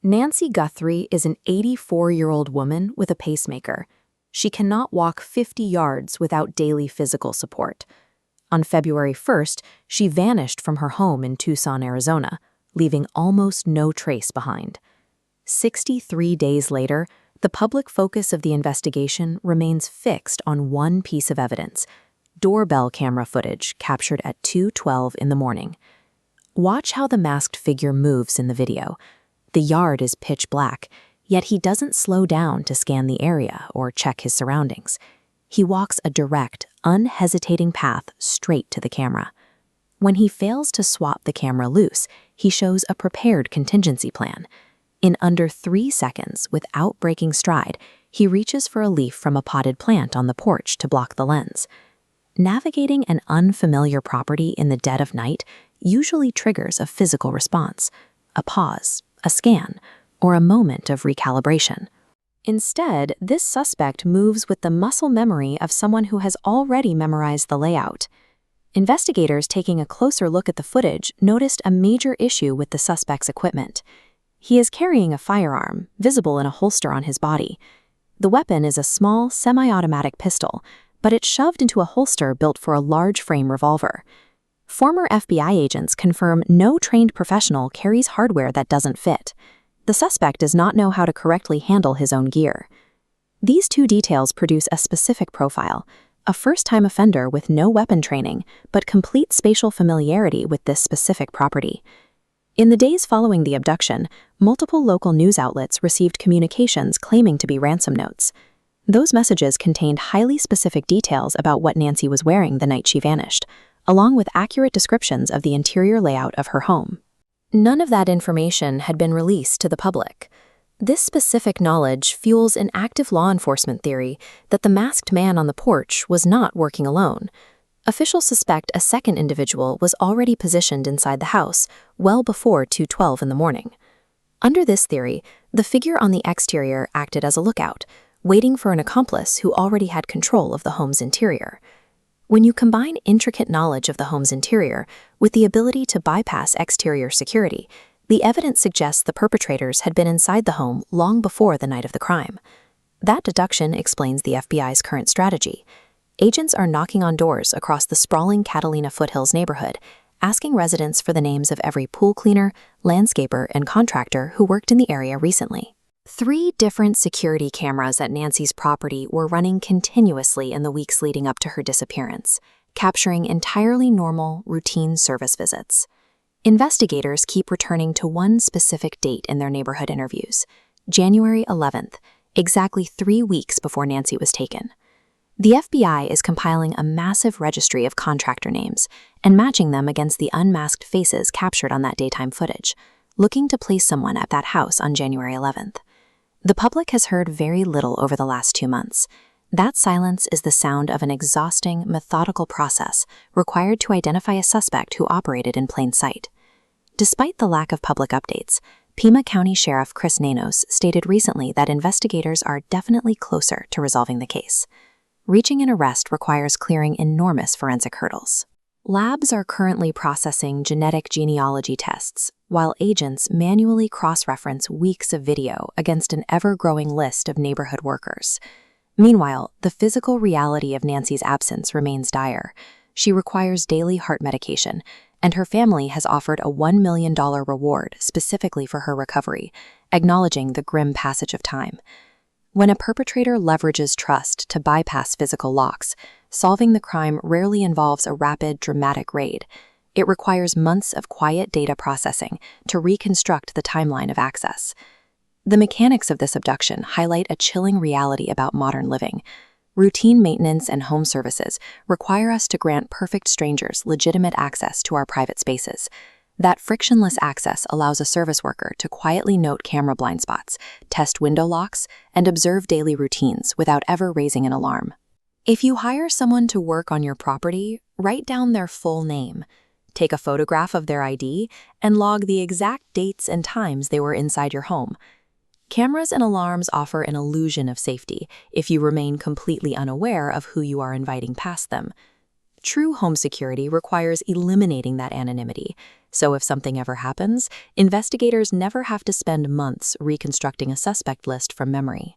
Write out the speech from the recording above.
Nancy Guthrie is an 84-year-old woman with a pacemaker. She cannot walk 50 yards without daily physical support. On February 1st, she vanished from her home in Tucson, Arizona, leaving almost no trace behind. 63 days later, the public focus of the investigation remains fixed on one piece of evidence: doorbell camera footage captured at 2:12 in the morning. Watch how the masked figure moves in the video. The yard is pitch black, yet he doesn't slow down to scan the area or check his surroundings. He walks a direct, unhesitating path straight to the camera. When he fails to swap the camera loose, he shows a prepared contingency plan. In under 3 seconds, without breaking stride, he reaches for a leaf from a potted plant on the porch to block the lens. Navigating an unfamiliar property in the dead of night usually triggers a physical response: a pause, a scan, or a moment of recalibration. Instead, this suspect moves with the muscle memory of someone who has already memorized the layout. Investigators taking a closer look at the footage noticed a major issue with the suspect's equipment. He is carrying a firearm, visible in a holster on his body. The weapon is a small, semi-automatic pistol, but it's shoved into a holster built for a large-frame revolver. Former FBI agents confirm no trained professional carries hardware that doesn't fit. The suspect does not know how to correctly handle his own gear. These two details produce a specific profile: a first-time offender with no weapon training, but complete spatial familiarity with this specific property. In the days following the abduction, multiple local news outlets received communications claiming to be ransom notes. Those messages contained highly specific details about what Nancy was wearing the night she vanished, along with accurate descriptions of the interior layout of her home. None of that information had been released to the public. This specific knowledge fuels an active law enforcement theory that the masked man on the porch was not working alone. Officials suspect a second individual was already positioned inside the house well before 2:12 in the morning. Under this theory, the figure on the exterior acted as a lookout, waiting for an accomplice who already had control of the home's interior. When you combine intricate knowledge of the home's interior with the ability to bypass exterior security, the evidence suggests the perpetrators had been inside the home long before the night of the crime. That deduction explains the FBI's current strategy. Agents are knocking on doors across the sprawling Catalina Foothills neighborhood, asking residents for the names of every pool cleaner, landscaper, and contractor who worked in the area recently. 3 different security cameras at Nancy's property were running continuously in the weeks leading up to her disappearance, capturing entirely normal, routine service visits. Investigators keep returning to one specific date in their neighborhood interviews: January 11th, exactly 3 weeks before Nancy was taken. The FBI is compiling a massive registry of contractor names and matching them against the unmasked faces captured on that daytime footage, looking to place someone at that house on January 11th. The public has heard very little over the last 2 months. That silence is the sound of an exhausting, methodical process required to identify a suspect who operated in plain sight. Despite the lack of public updates, Pima County Sheriff Chris Nanos stated recently that investigators are definitely closer to resolving the case. Reaching an arrest requires clearing enormous forensic hurdles. Labs are currently processing genetic genealogy tests, while agents manually cross-reference weeks of video against an ever-growing list of neighborhood workers. Meanwhile, the physical reality of Nancy's absence remains dire. She requires daily heart medication, and her family has offered a $1 million reward specifically for her recovery, acknowledging the grim passage of time. When a perpetrator leverages trust to bypass physical locks, solving the crime rarely involves a rapid, dramatic raid. It requires months of quiet data processing to reconstruct the timeline of access. The mechanics of this abduction highlight a chilling reality about modern living. Routine maintenance and home services require us to grant perfect strangers legitimate access to our private spaces. That frictionless access allows a service worker to quietly note camera blind spots, test window locks, and observe daily routines without ever raising an alarm. If you hire someone to work on your property, write down their full name, take a photograph of their ID, and log the exact dates and times they were inside your home. Cameras and alarms offer an illusion of safety if you remain completely unaware of who you are inviting past them. True home security requires eliminating that anonymity, So if something ever happens, investigators never have to spend months reconstructing a suspect list from memory.